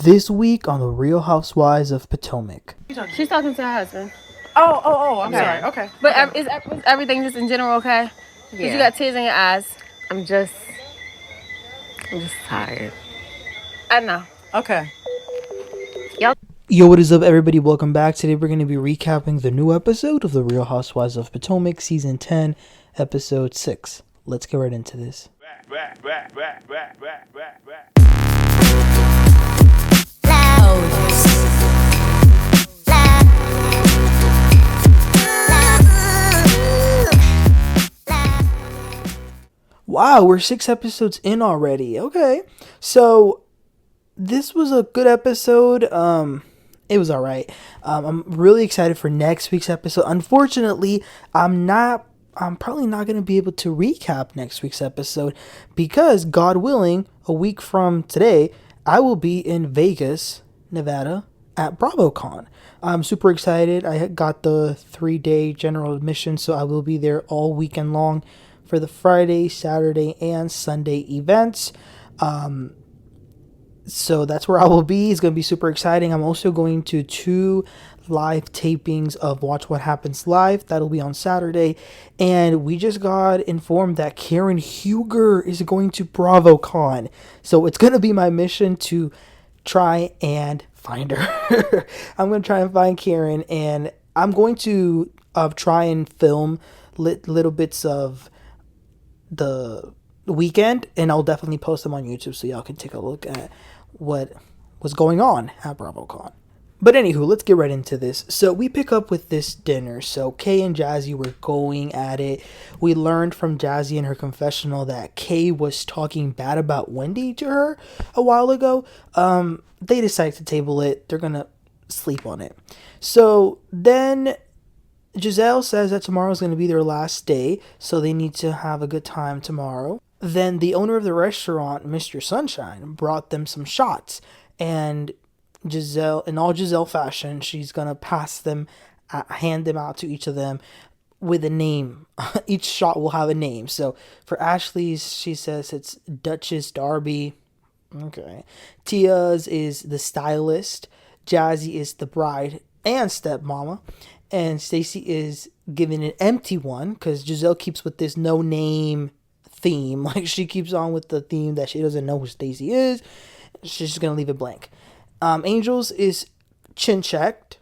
This week on The Real Housewives of Potomac. She's talking to her husband. Oh, I'm sorry. Okay. But is everything just in general okay? Because you got tears in your eyes. I'm just tired. I know. Okay. Yo, what is up, everybody? Welcome back. Today we're going to be recapping the new episode of The Real Housewives of Potomac, Season 10, Episode 6. Let's get right into this. Wow, we're 6 episodes in already. Okay. So, this was a good episode. It was alright. I'm really excited for next week's episode. Unfortunately, I'm probably not going to be able to recap next week's episode because, God willing, a week from today, I will be in Vegas, Nevada at BravoCon. I'm super excited. I got the 3-day general admission, so I will be there all weekend long for the Friday, Saturday, and Sunday events. So that's where I will be. It's going to be super exciting. I'm also going to 2 live tapings of Watch What Happens Live. That'll be on Saturday. And we just got informed that Karen Huger is going to BravoCon. So it's going to be my mission to try and find her. I'm going to try and find Karen. And I'm going to try and film little bits of the weekend. And I'll definitely post them on YouTube so y'all can take a look at what was going on at BravoCon. But anywho, let's get right into this. So we pick up with this dinner. So Kay and Jazzy were going at it. We learned from Jazzy in her confessional that Kay was talking bad about Wendy to her a while ago. They decided to table it. They're gonna sleep on it. So then Gizelle says that tomorrow is going to be their last day, so they need to have a good time tomorrow. Then the owner of the restaurant, Mr. Sunshine, brought them some shots, and Gizelle, in all Gizelle fashion, she's going to hand them out to each of them with a name. Each shot will have a name. So for Ashley's, she says it's Duchess Darby. Okay. Tia's is the stylist. Jazzy is the bride and stepmama. And Stacey is given an empty one because Gizelle keeps with this no name theme. Like, she keeps on with the theme that she doesn't know who Stacey is. She's just gonna leave it blank. Angel's is chin checked.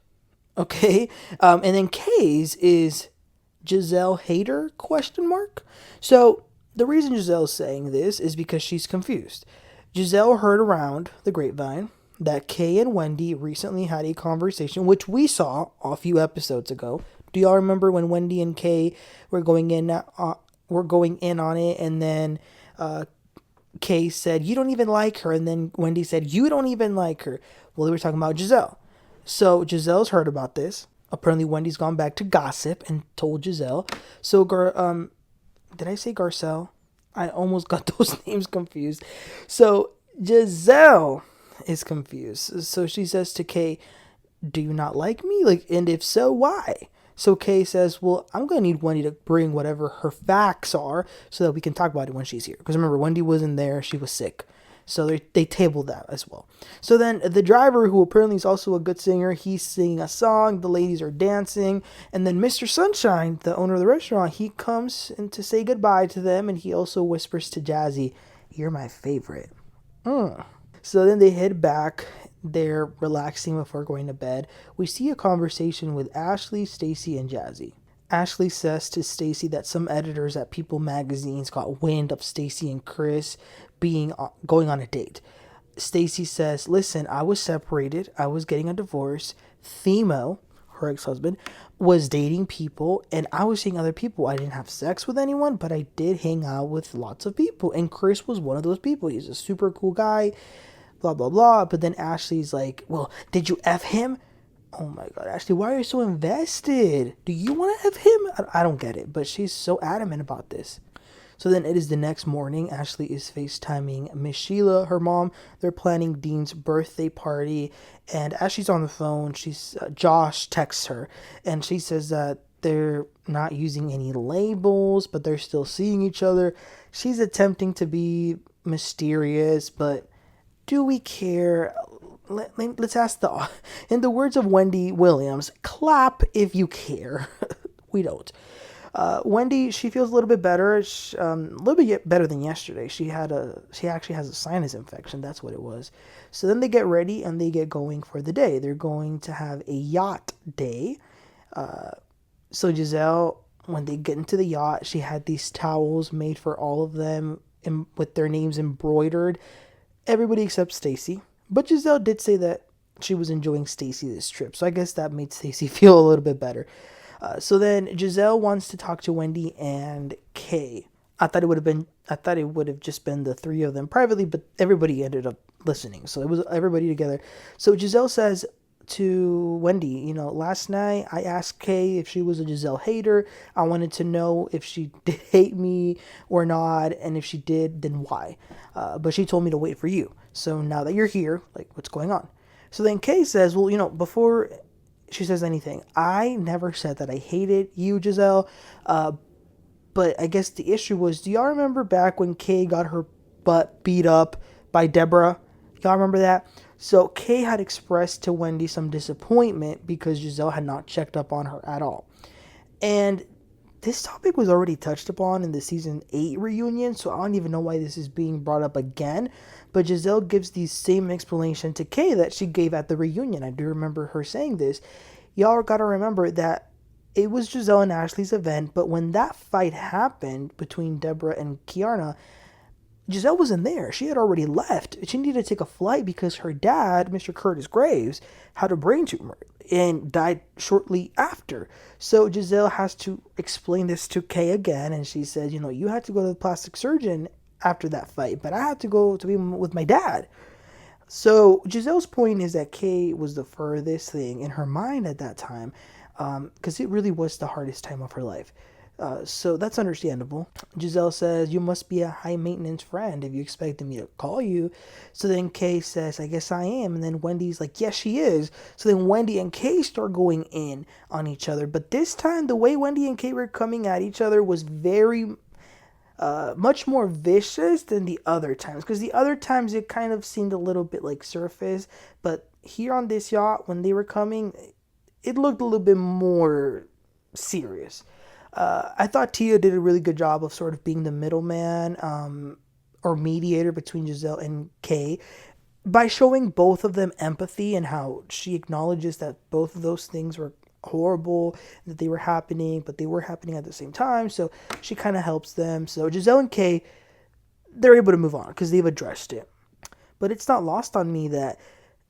Okay. And then Kay's is Gizelle hater ? So the reason Giselle's saying this is because she's confused. Gizelle heard around the grapevine that Kay and Wendy recently had a conversation, which we saw a few episodes ago. Do y'all remember when Wendy and Kay were going in on it, and then Kay said, "You don't even like her," and then Wendy said, "You don't even like her." Well, they were talking about Gizelle. So Giselle's heard about this. Apparently, Wendy's gone back to gossip and told Gizelle. So, did I say Garcelle? I almost got those names confused. So Gizelle is confused. So she says to Kay, "Do you not like me? Like, and if so, why?" So Kay says, "Well, I'm going to need Wendy to bring whatever her facts are so that we can talk about it when she's here." Because remember, Wendy wasn't there. She was sick. So they tabled that as well. So then the driver, who apparently is also a good singer, he's singing a song. The ladies are dancing. And then Mr. Sunshine, the owner of the restaurant, he comes in to say goodbye to them. And he also whispers to Jazzy, "You're my favorite." So then they head back. They're relaxing before going to bed. We see a conversation with Ashley, Stacey, and Jazzy. Ashley says to Stacey that some editors at People magazines got wind of Stacey and Chris going on a date. Stacey says, "Listen, I was separated. I was getting a divorce. Themo," her ex-husband, "was dating people, and I was seeing other people. I didn't have sex with anyone, but I did hang out with lots of people, and Chris was one of those people. He's a super cool guy, blah, blah, blah." But then Ashley's like, "Well, did you F him?" Oh my God, Ashley, why are you so invested? Do you want to F him? I don't get it, but she's so adamant about this. So then it is the next morning. Ashley is FaceTiming Miss Sheila, her mom. They're planning Dean's birthday party. And as she's on the phone, Josh texts her. And she says that they're not using any labels, but they're still seeing each other. She's attempting to be mysterious, but do we care? let's ask in the words of Wendy Williams, clap if you care. We don't. Wendy, she feels a little bit better. A little bit better than yesterday. She actually has a sinus infection. That's what it was. So then they get ready and they get going for the day. They're going to have a yacht day. So Gizelle, when they get into the yacht, she had these towels made for all of them with their names embroidered. Everybody except Stacey. But Gizelle did say that she was enjoying Stacey this trip. So I guess that made Stacey feel a little bit better. So then Gizelle wants to talk to Wendy and Kei. I thought it would have just been the three of them privately, but everybody ended up listening. So it was everybody together. So Gizelle says to Wendy, last night I asked Kei if she was a Gizelle hater. I wanted to know if she did hate me or not, and if she did, then why. But she told me to wait for you. So now that you're here, what's going on? So then Kei says, well, before she says anything, I never said that I hated you, Gizelle. But I guess the issue was, do y'all remember back when Kei got her butt beat up by Deborah? Y'all remember that? So Kei had expressed to Wendy some disappointment because Gizelle had not checked up on her at all. And this topic was already touched upon in the season 8 reunion, so I don't even know why this is being brought up again. But Gizelle gives the same explanation to Kei that she gave at the reunion. I do remember her saying this. Y'all gotta remember that it was Gizelle and Ashley's event, but when that fight happened between Deborah and Keiarna, Gizelle wasn't there. She had already left. She needed to take a flight because her dad, Mr. Curtis Graves, had a brain tumor and died shortly after. So Gizelle has to explain this to Kei again, and she says, you had to go to the plastic surgeon after that fight, but I had to go to be with my dad. So Giselle's point is that Kei was the furthest thing in her mind at that time, because it really was the hardest time of her life. So that's understandable. Gizelle says, you must be a high maintenance friend if you expected me to call you. So then Kei says, I guess I am. And then Wendy's like, yes, she is. So then Wendy and Kei start going in on each other. But this time, the way Wendy and Kei were coming at each other was very much more vicious than the other times. Because the other times it kind of seemed a little bit like surface. But here on this yacht, when they were coming, it looked a little bit more serious. I thought Tia did a really good job of sort of being the middleman or mediator between Gizelle and Kei by showing both of them empathy and how she acknowledges that both of those things were horrible, that they were happening, but they were happening at the same time. So she kind of helps them. So Gizelle and Kei, they're able to move on because they've addressed it. But it's not lost on me that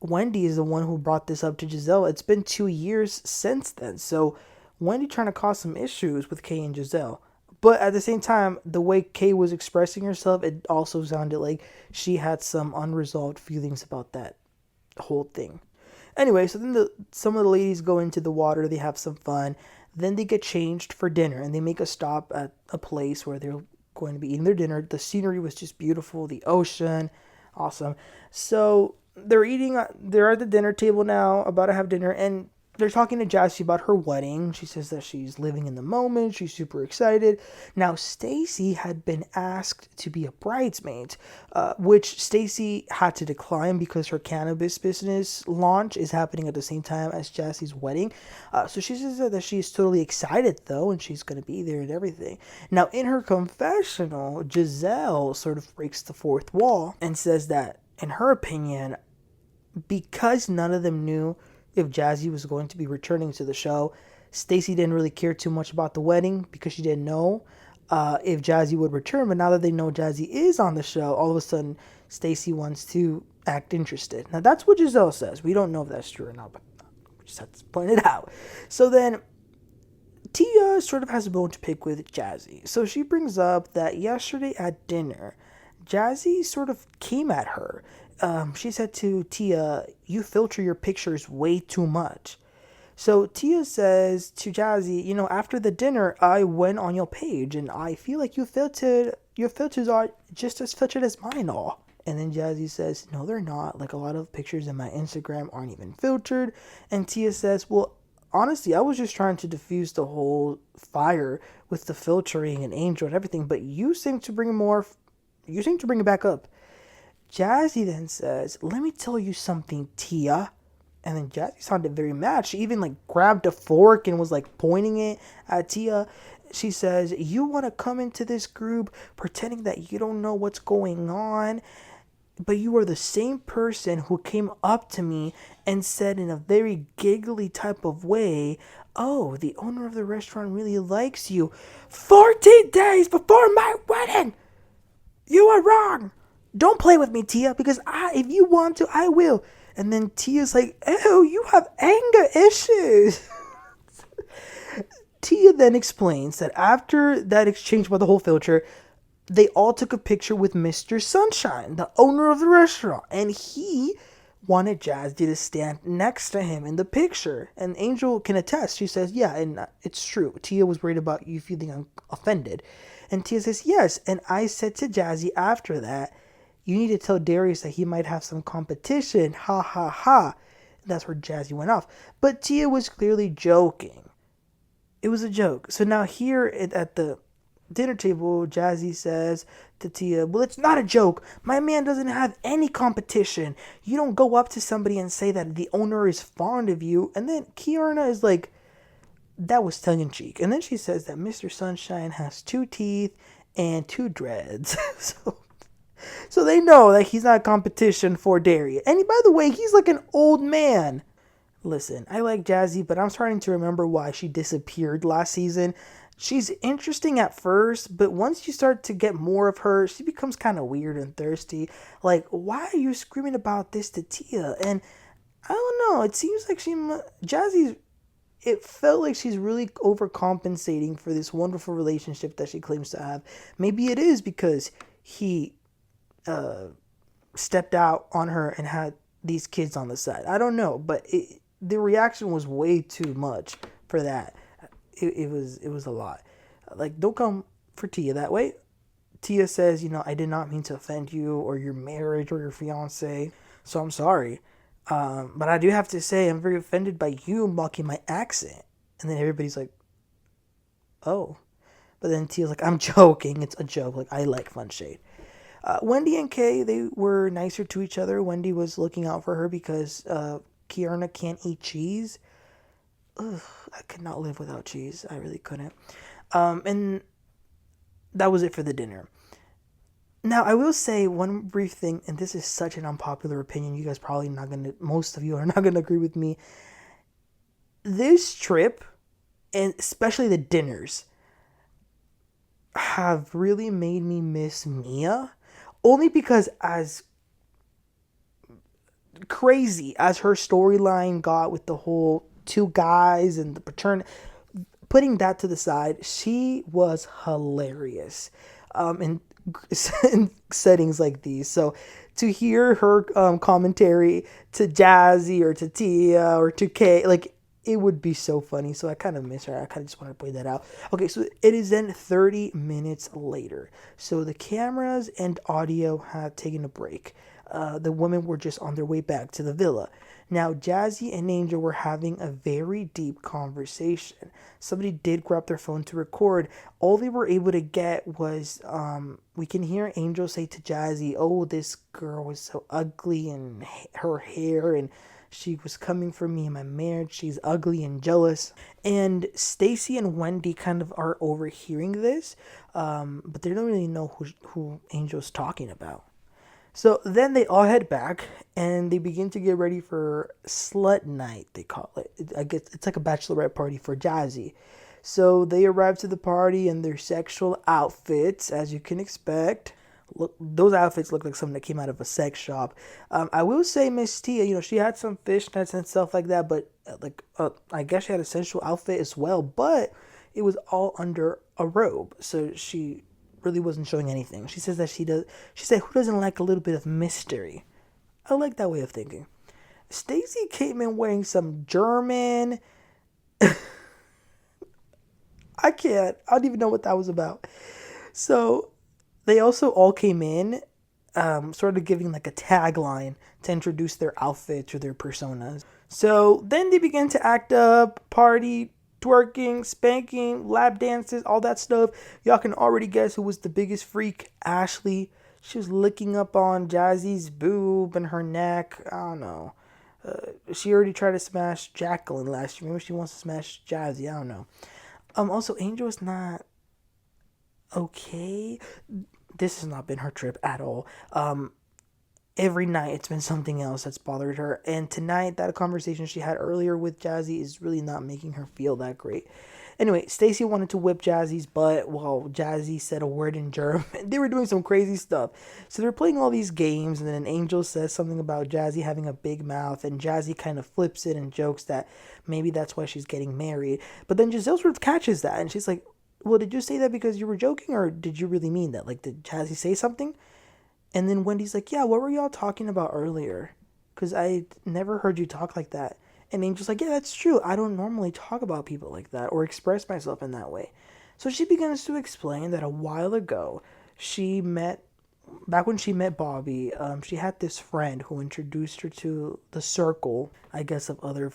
Wendy is the one who brought this up to Gizelle. It's been 2 years since then. So Wendy trying to cause some issues with Kei and Gizelle. But at the same time, the way Kei was expressing herself, it also sounded like she had some unresolved feelings about that whole thing. Anyway, so then some of the ladies go into the water. They have some fun. Then they get changed for dinner. And they make a stop at a place where they're going to be eating their dinner. The scenery was just beautiful. The ocean. Awesome. So they're at the dinner table now, about to have dinner. And they're talking to Jassy about her wedding. She says that she's living in the moment. She's super excited. Now, Stacey had been asked to be a bridesmaid, which Stacey had to decline because her cannabis business launch is happening at the same time as Jassy's wedding. So she says that she's totally excited, though, and she's going to be there and everything. Now, in her confessional, Gizelle sort of breaks the fourth wall and says that, in her opinion, because none of them knew if Jazzy was going to be returning to the show, Stacey didn't really care too much about the wedding because she didn't know if Jazzy would return. But now that they know Jazzy is on the show, all of a sudden Stacey wants to act interested. Now that's what Gizelle says. We don't know if that's true or not, but we just have to point it out. So then Tia sort of has a bone to pick with Jazzy. So she brings up that yesterday at dinner, Jazzy sort of came at her. She said to Tia, you filter your pictures way too much. So Tia says to Jazzy, after the dinner, I went on your page and I feel like your filters are just as filtered as mine are. And then Jazzy says, no, they're not. Like, a lot of pictures in my Instagram aren't even filtered. And Tia says, well, honestly, I was just trying to diffuse the whole fire with the filtering and Angel and everything, but you seem to bring it back up. Jazzy then says, let me tell you something, Tia. And then Jazzy sounded very mad. She even like grabbed a fork and was like pointing it at Tia. She says, you want to come into this group pretending that you don't know what's going on, but you are the same person who came up to me and said in a very giggly type of way, oh, the owner of the restaurant really likes you. 14 days before my wedding! You are wrong! Don't play with me, Tia, because if you want to, I will. And then Tia's like, ew, you have anger issues. Tia then explains that after that exchange by the whole filter, they all took a picture with Mr. Sunshine, the owner of the restaurant. And he wanted Jazzy to stand next to him in the picture. And Angel can attest. She says, yeah, and it's true. Tia was worried about you feeling offended. And Tia says, yes. And I said to Jazzy after that, you need to tell Darius that he might have some competition. Ha ha ha. That's where Jazzy went off. But Tia was clearly joking. It was a joke. So now here at the dinner table, Jazzy says to Tia, well, it's not a joke. My man doesn't have any competition. You don't go up to somebody and say that the owner is fond of you. And then Keiarna is like, that was tongue-in-cheek. And then she says that Mr. Sunshine has 2 teeth and 2 dreads. So they know that he's not competition for Darius. And by the way, he's like an old man. Listen, I like Jazzy, but I'm starting to remember why she disappeared last season. She's interesting at first, but once you start to get more of her, she becomes kind of weird and thirsty. Like, why are you screaming about this to Tia? And I don't know, it seems like it felt like she's really overcompensating for this wonderful relationship that she claims to have. Maybe it is because he stepped out on her and had these kids on the side. I don't know, but the reaction was way too much for that. It was a lot. Like, don't come for Tia that way. Tia says, I did not mean to offend you or your marriage or your fiance, so I'm sorry. But I do have to say I'm very offended by you mocking my accent. And then everybody's like, oh. But then Tia's like, I'm joking. It's a joke. Like, I like fun shade. Wendy and Kay, they were nicer to each other. Wendy was looking out for her because Keiarna can't eat cheese. Ugh, I could not live without cheese. I really couldn't. And that was it for the dinner. Now, I will say one brief thing, and this is such an unpopular opinion. You guys most of you are not going to agree with me. This trip, and especially the dinners, have really made me miss Mia. Only because as crazy as her storyline got with the whole 2 guys and the paternity, putting that to the side, she was hilarious in settings like these. So to hear her commentary to Jazzy or to Tia or to Kay, like, it would be so funny. So I kind of miss her. I kind of just want to point that out. Okay, so it is then 30 minutes later. So the cameras and audio have taken a break. The women were just on their way back to the villa. Now, Jazzy and Angel were having a very deep conversation. Somebody did grab their phone to record. All they were able to get was, we can hear Angel say to Jazzy, oh, this girl was so ugly and her hair, and she was coming for me in my marriage. She's ugly and jealous. And Stacey and Wendy kind of are overhearing this, but they don't really know who Angel's talking about. So then they all head back and they begin to get ready for Slut Night, they call it. I guess it's like a bachelorette party for Jazzy. So they arrive to the party in their sexual outfits, as you can expect. Look, those outfits look like something that came out of a sex shop. I will say Miss Tia, she had some fishnets and stuff like that, but I guess she had a sensual outfit as well, but it was all under a robe. So she really wasn't showing anything. She says that she said, who doesn't like a little bit of mystery? I like that way of thinking. Stacey came in wearing some German. I don't even know what that was about. So they also all came in, sort of giving like a tagline to introduce their outfits or their personas. So then they began to act up, party, twerking, spanking, lap dances, all that stuff. Y'all can already guess who was the biggest freak. Ashley She was licking up on Jazzy's boob and her neck. I don't know. She already tried to smash Jacqueline last year. Maybe she wants to smash Jazzy. I don't know. Also, Angel is not okay. This has not been her trip at all. Every night it's been something else that's bothered her. And tonight, that conversation she had earlier with Jazzy is really not making her feel that great. Anyway, Stacey wanted to whip Jazzy's butt while Jazzy said a word in German. They were doing some crazy stuff. So they're playing all these games, and then an Angel says something about Jazzy having a big mouth, and Jazzy kind of flips it and jokes that maybe that's why she's getting married. But then Gizelle sort of catches that, and she's like, well, did you say that because you were joking, or did you really mean that? Like, did Jazzy say something? And then Wendy's like, yeah, what were y'all talking about earlier? Because I never heard you talk like that. And Angel's like, yeah, that's true. I don't normally talk about people like that or express myself in that way. So she begins to explain that a while ago, back when she met Bobby, she had this friend who introduced her to the circle, I guess, of other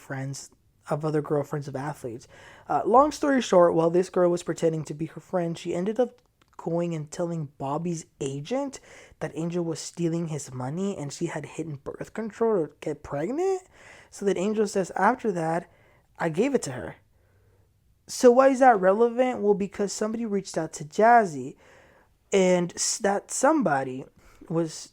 girlfriends of athletes. Long story short, while this girl was pretending to be her friend, she ended up going and telling Bobby's agent that Angel was stealing his money and she had hidden birth control to get pregnant. So that Angel says after that, I gave it to her. So why is that relevant? Well, because somebody reached out to Jazzy, and that somebody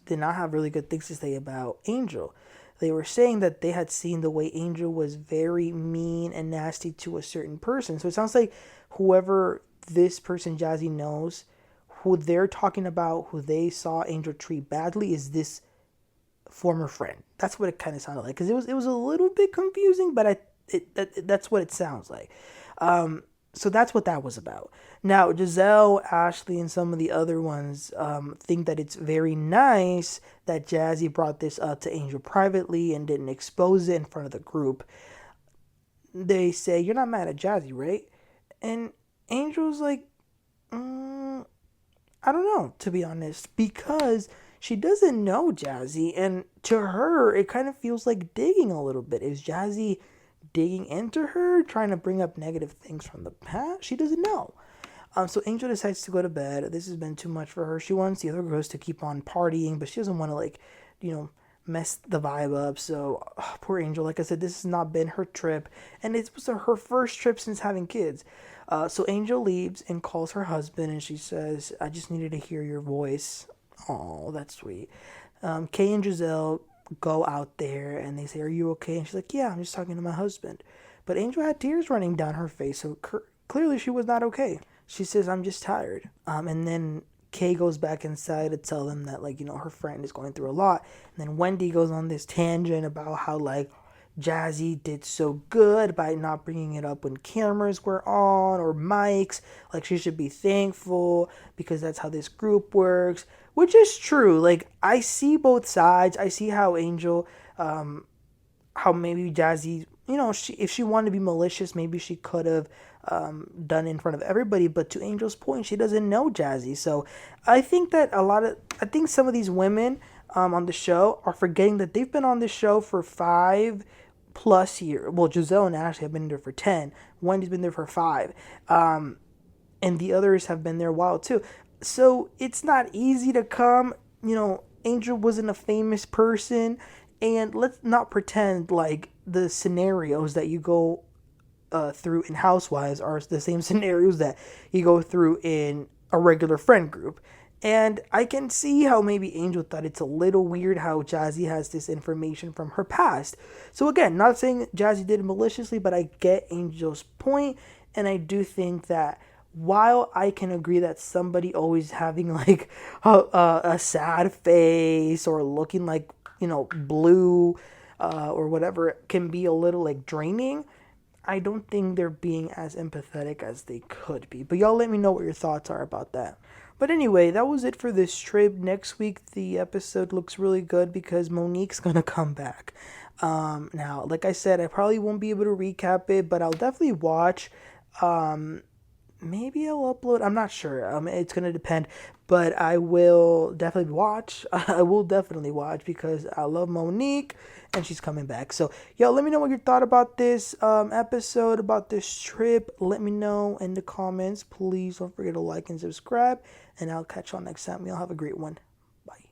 did not have really good things to say about Angel. They were saying that they had seen the way Angel was very mean and nasty to a certain person. So it sounds like whoever this person Jazzy knows, who they're talking about, who they saw Angel treat badly, is this former friend. That's what it kind of sounded like, because it was a little bit confusing, but that's what it sounds like. So that's what that was about. Now, Gizelle, Ashley, and some of the other ones think that it's very nice that Jazzy brought this up to Angel privately and didn't expose it in front of the group. They say, you're not mad at Jazzy, right? And Angel's like, I don't know, to be honest, because she doesn't know Jazzy, and to her, it kind of feels like digging a little bit. Is Jazzy digging into her, trying to bring up negative things from the past? She doesn't know. So Angel decides to go to bed. This has been too much for her. She wants the other girls to keep on partying, but she doesn't want to, mess the vibe up. So, poor Angel. Like I said, this has not been her trip, and it was her first trip since having kids. So Angel leaves and calls her husband, and she says, I just needed to hear your voice. Oh, that's sweet. Kay and Gizelle go out there, and they say, are you okay? And she's like, yeah, I'm just talking to my husband. But Angel had tears running down her face, so clearly she was not okay. She says, I'm just tired. And then Kay goes back inside to tell them that, her friend is going through a lot. And then Wendy goes on this tangent about how, Jazzy did so good by not bringing it up when cameras were on or mics. She should be thankful because that's how this group works, which is true. I see both sides. I see how Angel, how maybe Jazzy, if she wanted to be malicious, maybe she could have done it in front of everybody. But to Angel's point, she doesn't know Jazzy. So I think that I think some of these women on the show are forgetting that they've been on this show for 5+ years. Well, Gizelle and Ashley have been there for 10. Wendy's been there for 5. And the others have been there a while too. So it's not easy to come. Angel wasn't a famous person. And let's not pretend like the scenarios that you go through in Housewives are the same scenarios that you go through in a regular friend group. And I can see how maybe Angel thought it's a little weird how Jazzy has this information from her past. So again, not saying Jazzy did it maliciously, but I get Angel's point, and I do think that while I can agree that somebody always having a sad face or looking blue or whatever can be a little draining, I don't think they're being as empathetic as they could be. But y'all let me know what your thoughts are about that. But anyway, that was it for this trip. Next week, the episode looks really good because Monique's going to come back. Now, like I said, I probably won't be able to recap it, but I'll definitely watch. Maybe I'll upload. I'm not sure. It's going to depend. But I will definitely watch. I will definitely watch because I love Monique and she's coming back. So, yo, let me know what you thought about this episode, about this trip. Let me know in the comments. Please don't forget to like and subscribe. And I'll catch y'all next time. Y'all have a great one.